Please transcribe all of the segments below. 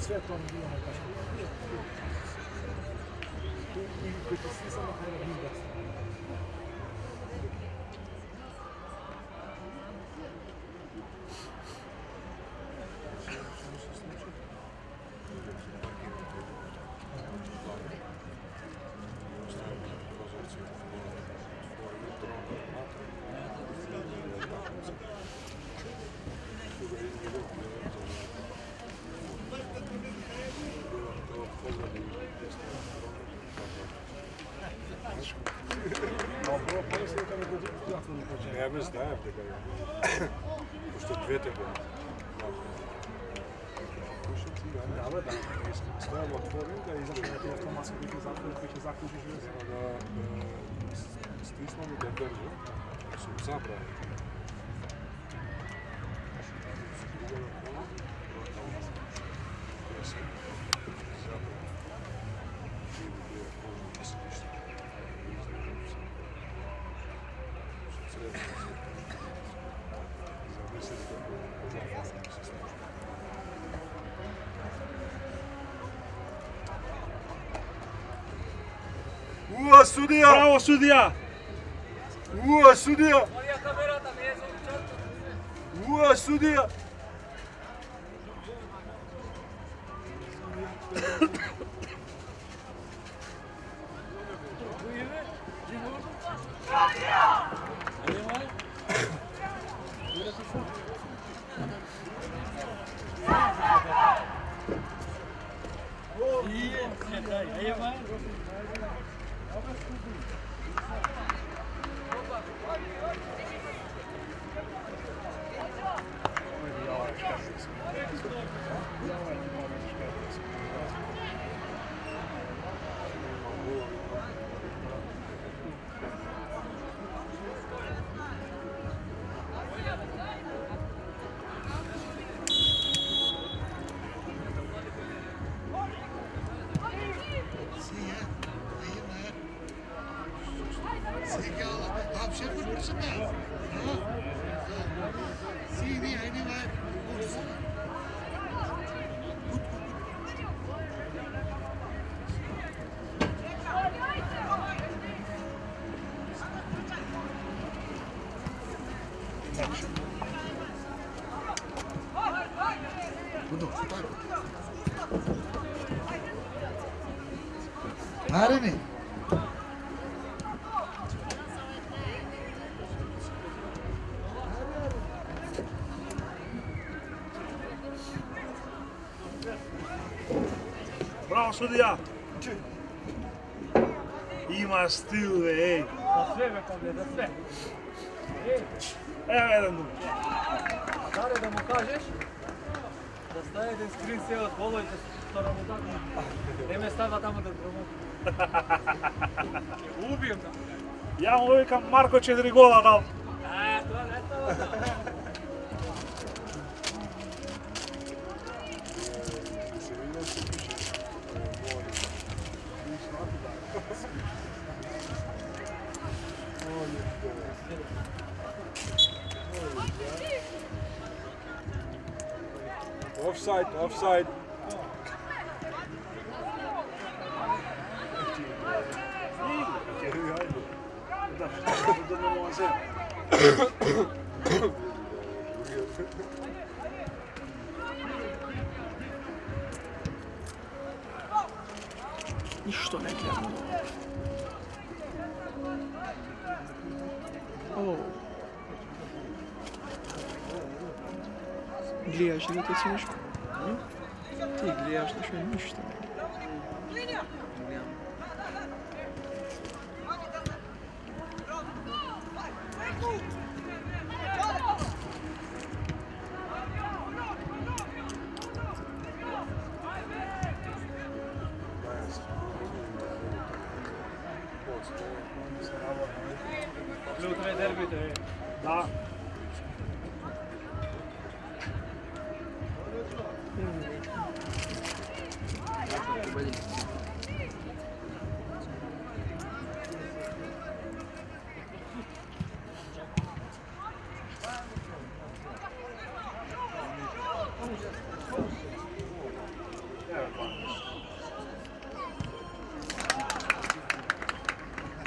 sve to mi bilo neka što. I koji ti svi samo kada mi da se. Ja mislim da je tega. Pošto dve tega. Dobro, da. Stavimo otvorim, da Ti automatski biti zakon koji će zaključiti železno. da stisnemo da drži. Su zabrali. Ua, sudija! Bravo, sudija! Ua, sudija! Ua, sudija! Nareni. Bravo, sudija! Ima stil, ej! Da sve me pogleda, sve. Evo jedan dug. Stare da mu kažeš da staje jedan screen sve od polo i da što mu tako. Ne me stava tamo da promotim. Ubijem tamo. Ja mu vikam Marko 4 gola dal. To ne stava tamo. Offside, offside. Нищо не гледам. О. Гледаш ли да ти нещо? Ти гледаш нищо не. Утре дербито е. Da.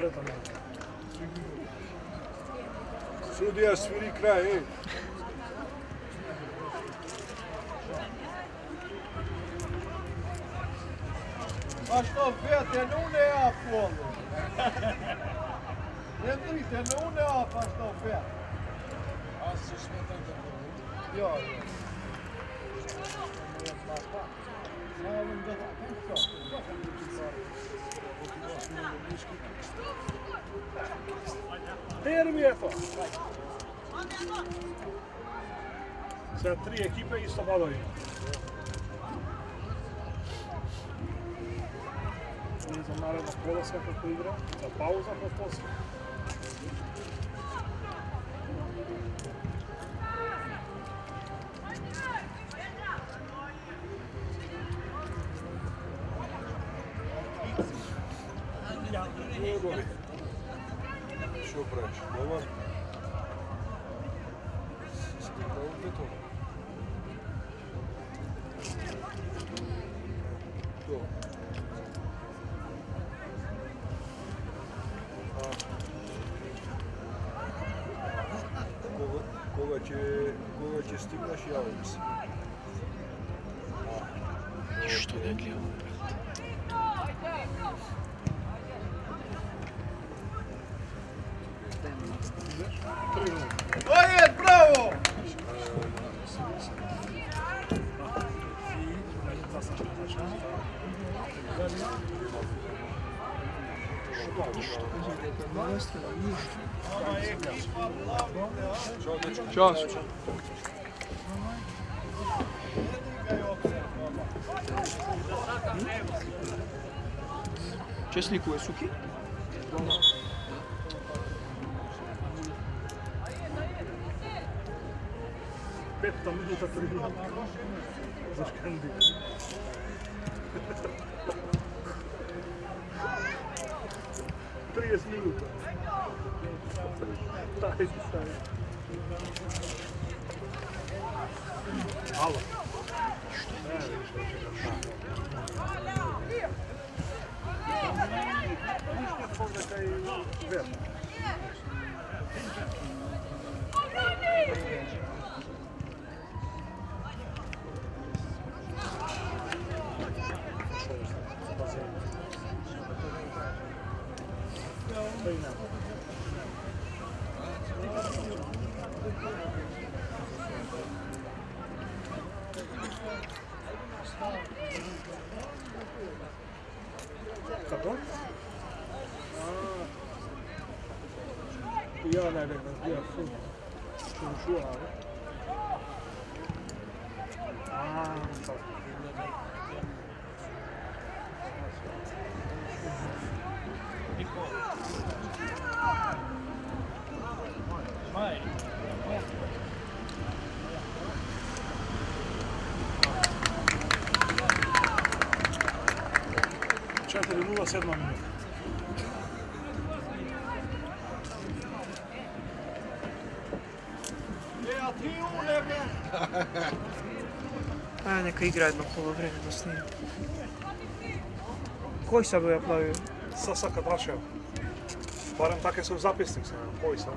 Spretan je. Sudija sviri kraj, ej. Mas não vê, até não é a fogo. Até não é a faz não vê. Ja, ja. Derbi je to. Sad 3 ekipe isto badovi. Nije za naredno kola svakako igra, za pauza pa poslije. Bogovi. Що бреш? Дома? Скільки бетон? Хто? Koga će stignaš, javim se. Ništa ne gledam. Oi, bravo! Ćao. Če slikuje Suki? Peta minuta 3 za Škandik. Trijes minuta. Taj. Halo. Ne, više čega. Kako? Ja ne vem, ja sam čuo, ali. Četiri 0,7 minuta. Ajde, neka igra jedno polovreme da snima. Koji sad bi aplavio? Sasaka Dračev. Barem take su zapisnik sam, koji sam.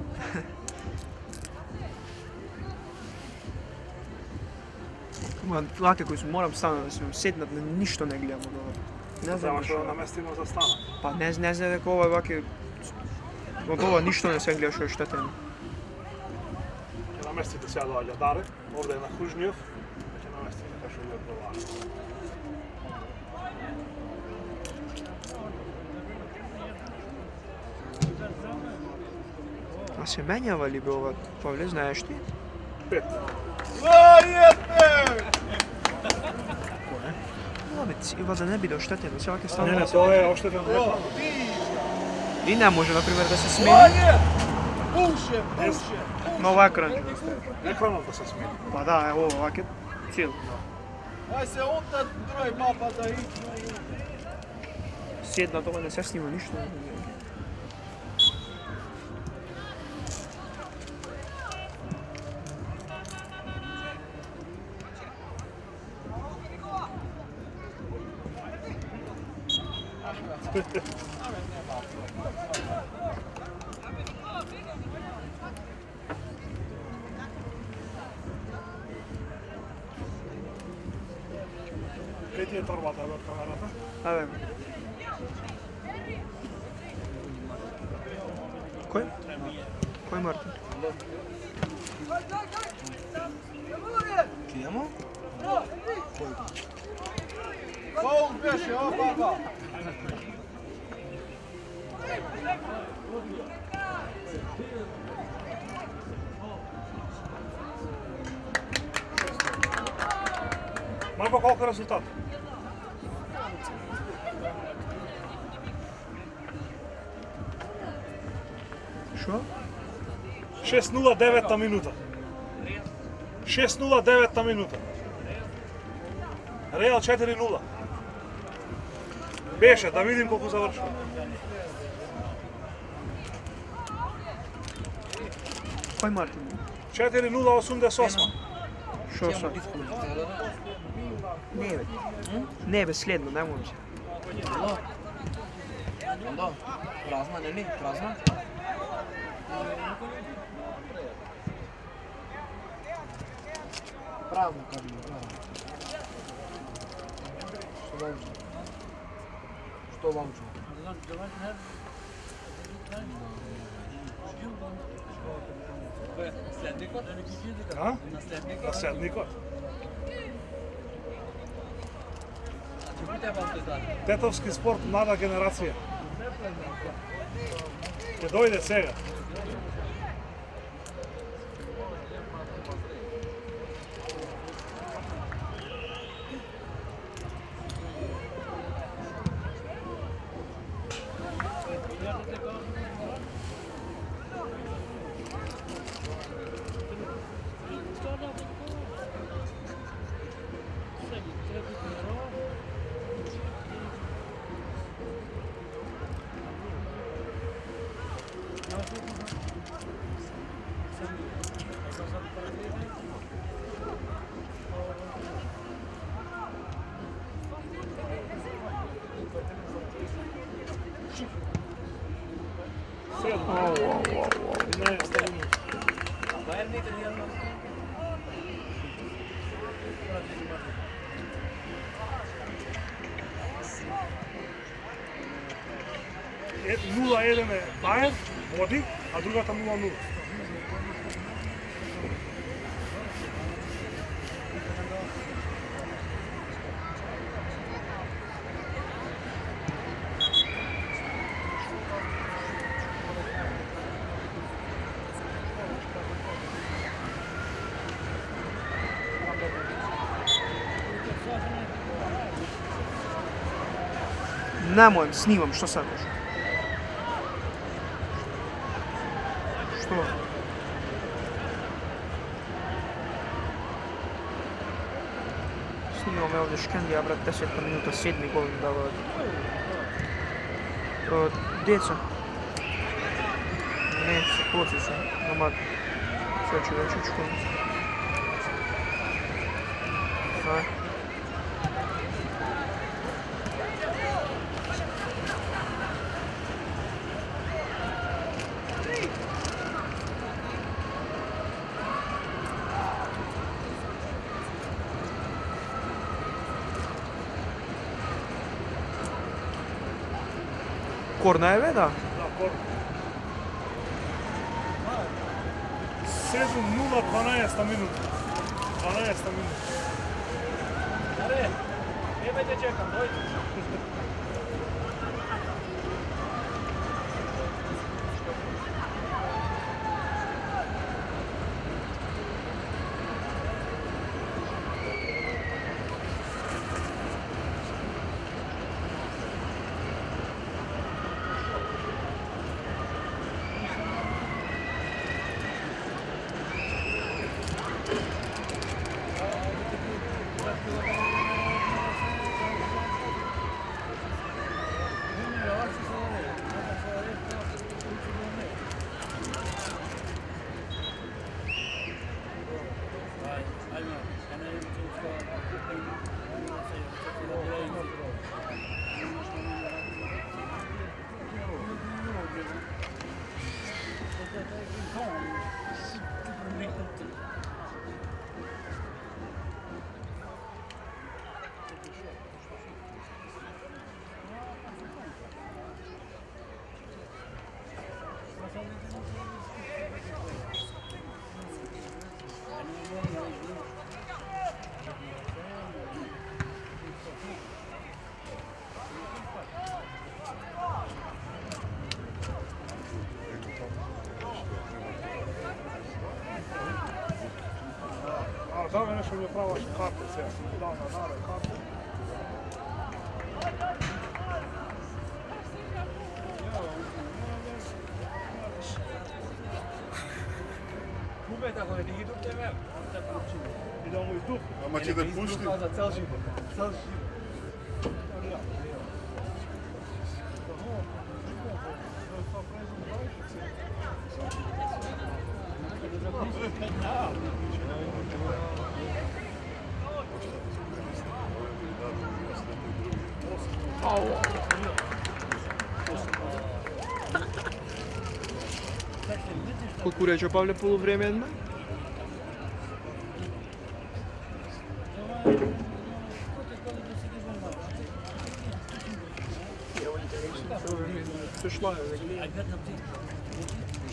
Ima vlake koji su moram stano da se sjednat, ništa ne gledam od ovoga. Ne znam Trebaš baš. da namestimo za stana. Pa ne znam rekao ovaj vlake... Od ovoga ništa ne sve gledaš što je šteteno. Namestite se ja do Aljadare, ovdje je na Hužnjev. Namestite kašu uvijek do Vlada. A se menjava li bi ova, Pavle, znaš ti? 5. Lovec, i valjda ne bi da ošteteno, sve ovake stavno. Ne, to je ošteteno reklam. I ne može, na primjer, da se smijeni. Puše! Na ovaj ekran. Ekranom da se smijeni. Pa da, evo ovake, cijelo. Aj se onda droj mapa da idu. Sjed na toga, ne se snima ništa. Kaj ti je torba ta od kamerata? Evo. Koji? Koji Martin? Kijamo? Faul beše, opa ga. Marko, koliko je rezultat? Što? 6:0 9 minuta. 6:0 9 minuta. Real 4:0. Beše, da vidim koliko završio. Koji Martin? 4:0 Što sad? Ne, besljedno, ne mogu se. Da, prazna, ne, prazna. Prazna, kažem, prazna. Što važno? A? Nasljednikot. Tetovski sport, mlada generacija. Će dojde svega. Nula jedan je Bayern, vodi, a drugата 0:0. Nemoj, snimam, što sad još? Što? Snimam me ovdje Škendija, brat, 10 minuta, 7. gol da vodi. Djeca. Ne, poći su, nomad. Sve ću već ući kod. Aj. Kornajeve, da? Da, Korn. 7:0 12 minuta. 12 minuta. Are, vrijeme te čekam, dojde. Da me nešto mi pravaš karte, sve. Da, na karte. Moment, ako ne ti idu tebe, Idemo i tu. Ama će da pušti. za cel život. Cel život. Koliko reče Pavle poluvrijeme jedna? Пришла я.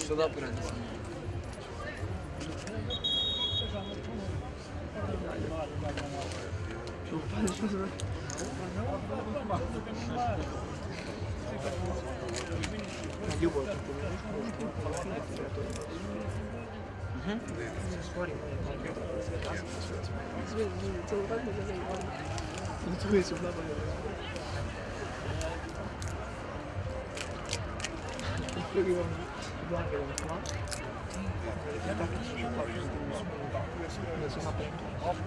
Što da prende? Любов.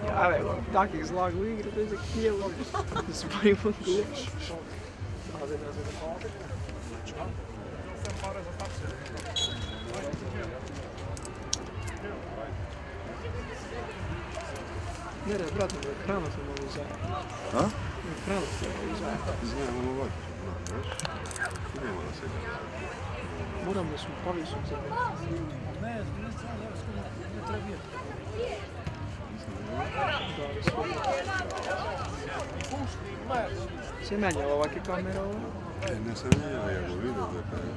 Ja, evo, takih zlag u igri, to je za Kijevo. Zbori pod gol. Ne, brate, ekrana sam mogu zajedno. A? Ekrana sam mogu zajedno. Znam, ono ovako. Znaš? Idemo da se gleda. Moram da smo pavi su za se menjala ovakve kamera ovo? Ne sam ja ga vidio da kada je.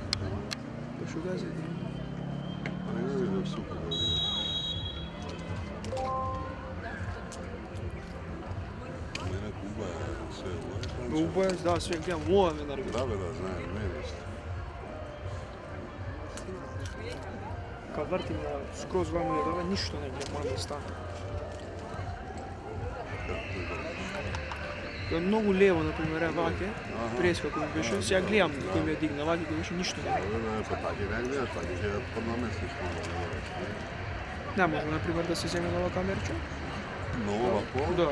Baš u gazi. Ali ja vidio super da vidio. Mene Kuba je sve ovo je U bojac, da, sve gledam, ovo me nervira. Da, znam, meni isto. Kad vrtim na skroz vamo je dole, ništa ne gledam, moram da stane. Kad mnogo lijevo, na primjer, ovake, preskakom više, se ja gledam koji me digne, ovake koji više ništa ne gledam. Dobro, pa tako je ne gledaš, tako je pod nama slično. Ne mogu, na primjer, da se zemlja nova kamerča. Nova po? Da,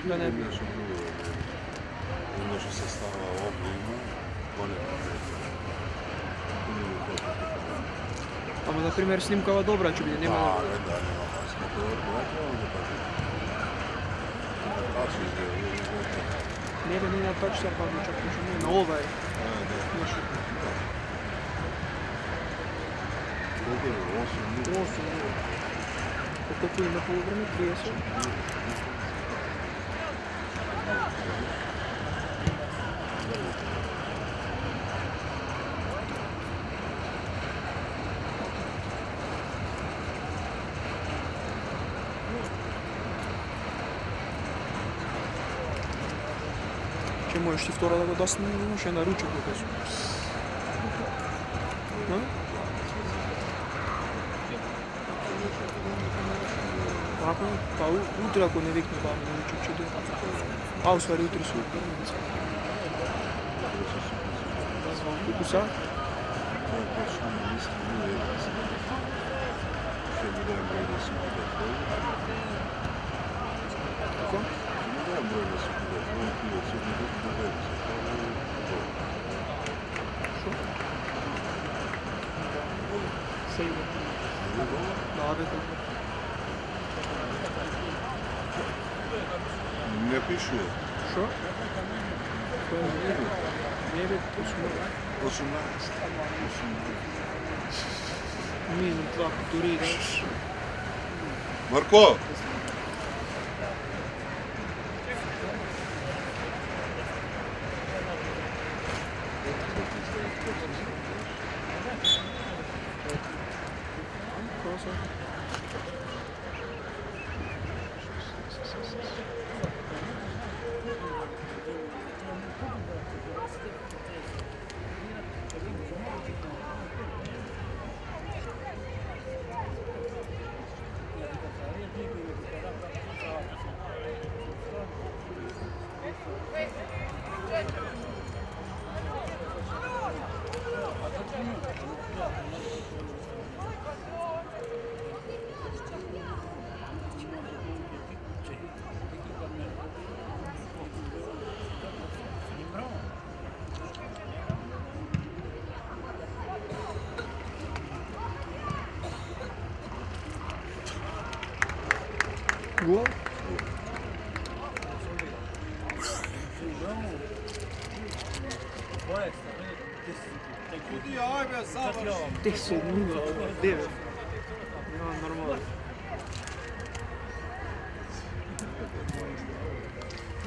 da ne bi. Nešto drugo. Ono što se stava ovdje ima, on je Ама, на пример, снимкава добра ќе биде, нема... Да, нема маска, тоа е да пати. Тачи изгледа, Не бе, не на тач се падна, чак не на ова е. Знаеш, колко е? 8 8, колко има полувреме? 30. Че можеш ти втора да го досне, имаш една ручка да кажу. Ако, па утре ако не викне баба на ручка, че да. А, у ствари утре се утре. Колко са? Това е точно на листа, не е да се ще видя брой да си купят. Како? Не е брой да си купят, но и да си купят, да е да се Сейва. Да, бе, така. Не пише. Шо? Не бе, точно. 18. Мина, това дори да. Марко! Gol? Kudi, ajme, završi. 10 minuta, 9. Ja, normalno.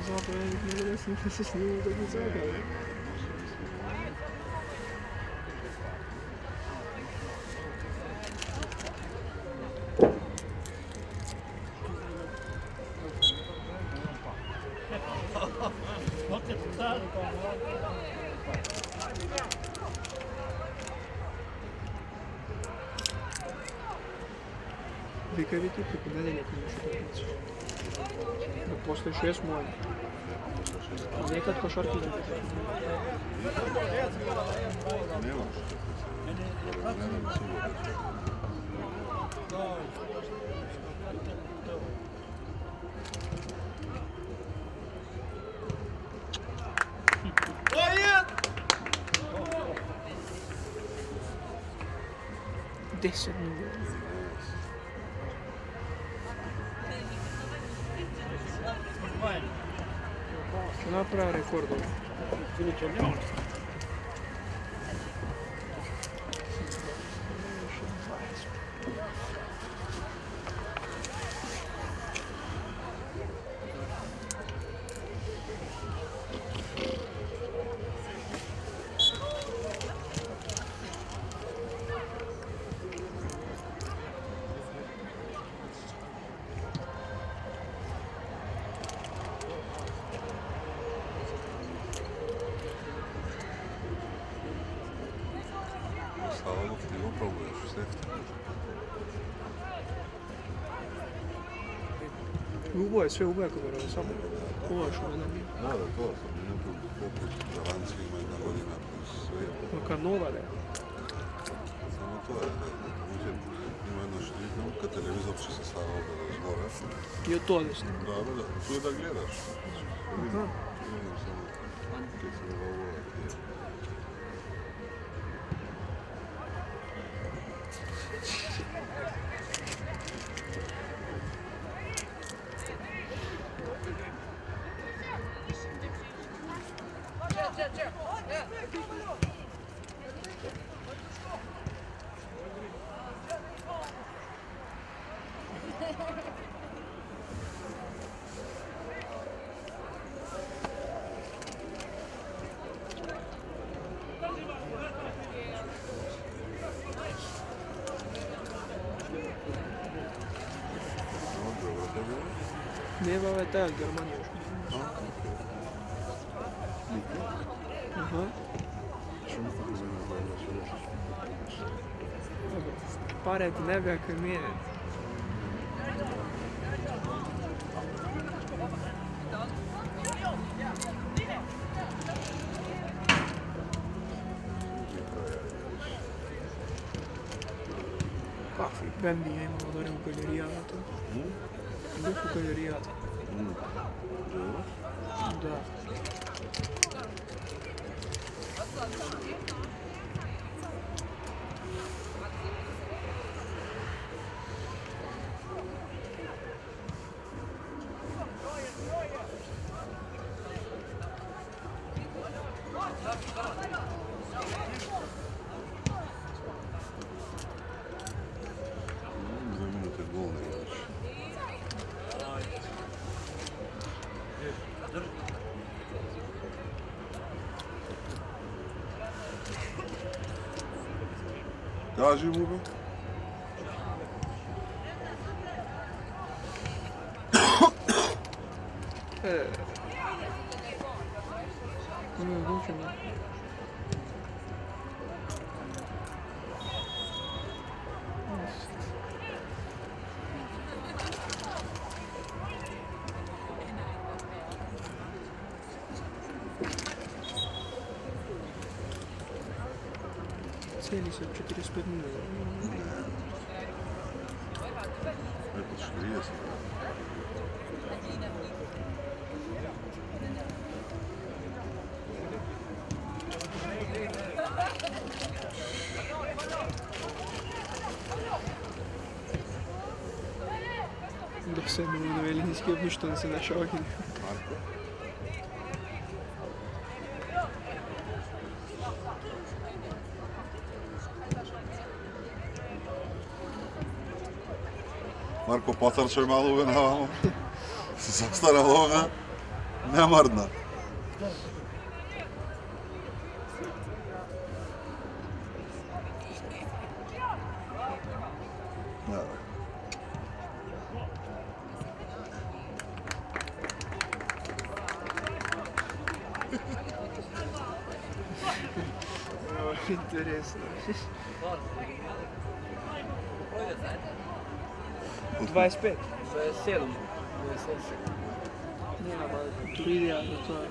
Zapravo, ja ne vidim da se snimao da bi zapravo. Викавите преподали някой нещо да прациш. Но после 6 моли. А некад кошарки да прациш. Nema što nema sigurno. Deset minuta. Će napravi rekord ovo. Stalog ti ga probuješ u sefti. Uboje, sve uboje kako vrlo, samo uboje što ne bi. Da, to sam mi nekom poput garanci ima 1 godina plus sve. Neka nova da je. Samo to je, također ima jedna štitnjavka, televizor će se staviti ovdje da zgore. I od to desno. Da, tu je da gledaš. Aha. Vidim samo kad se ovo gdje. Nema ovaj taj od Germanije još. Aha. Pare ti ne bi ako je mene. Kakvi bendi ja imamo dole u galerijatu. Duh u galerijatu. Da. Za minute gol ne vidiš. Kaži mu ga. Ne odlučimo. Cijeli se 45 minuta. Preko 40. Dos. думаю, Велинский нищо не се дešava. Marko? Marko, potrčaj malo ove navamo. Zastara lova, nemarna. Da. Интересно. Projde zajedno? 25. 27. Nije nama tu idealno, to je...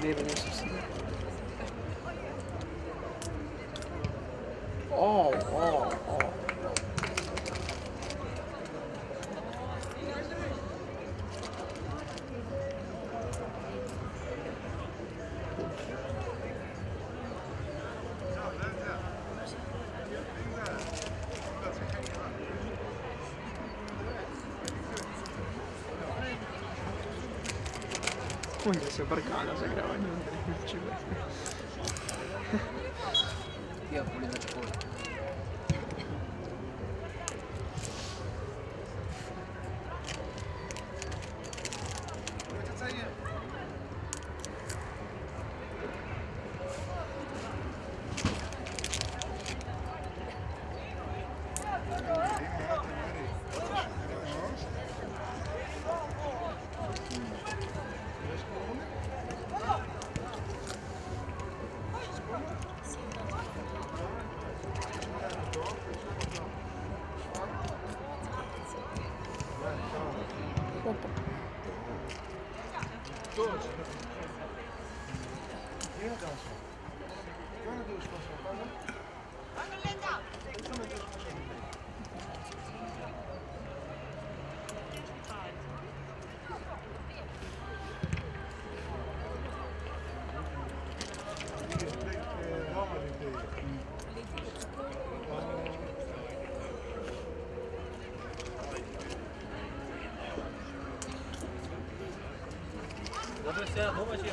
Ne, ne sam se. O. Onda se brkala za gravanje. Tija polina škola. Dobro se domaći.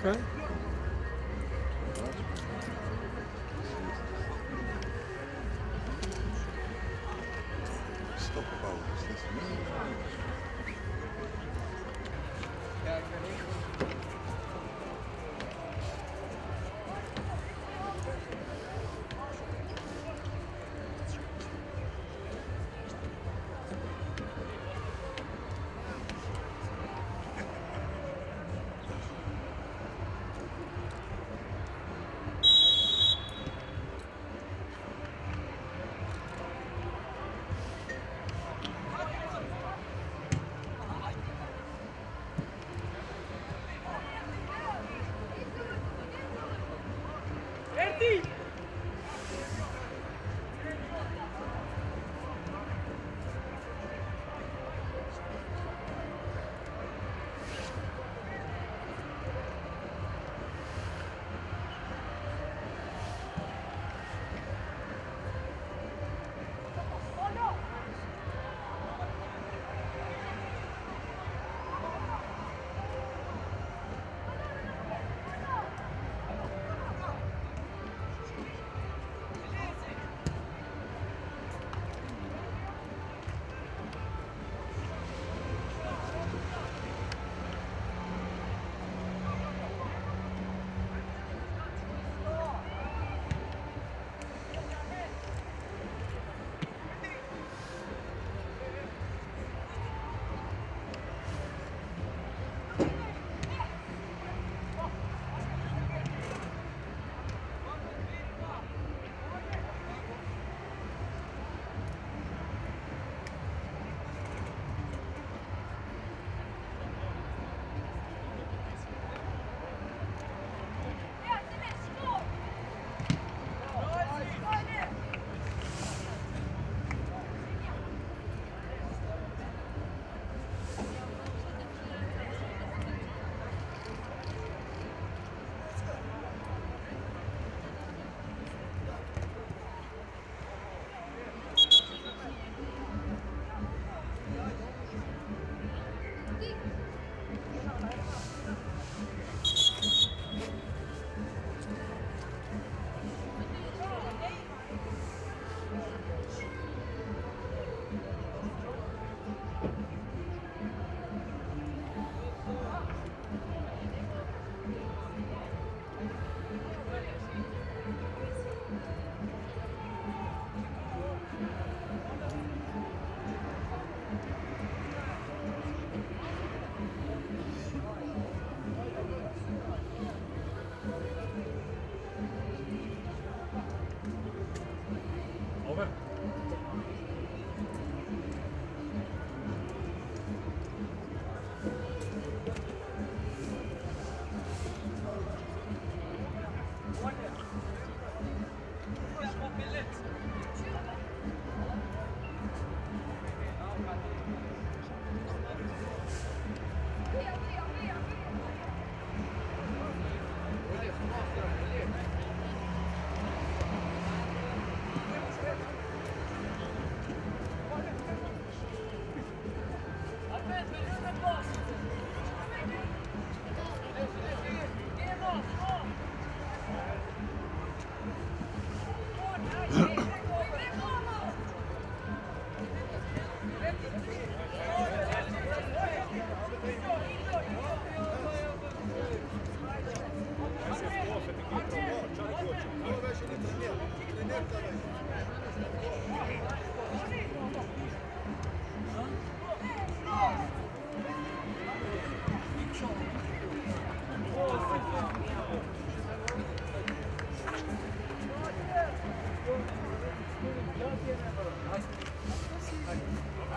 Kaj? Stop, Paolo,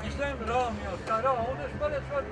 İşte Romeo, Kara, onu şöyle şöyle.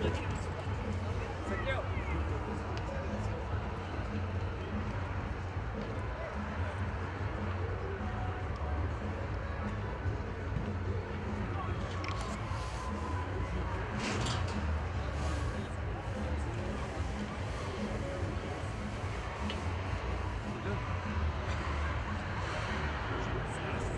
Ето.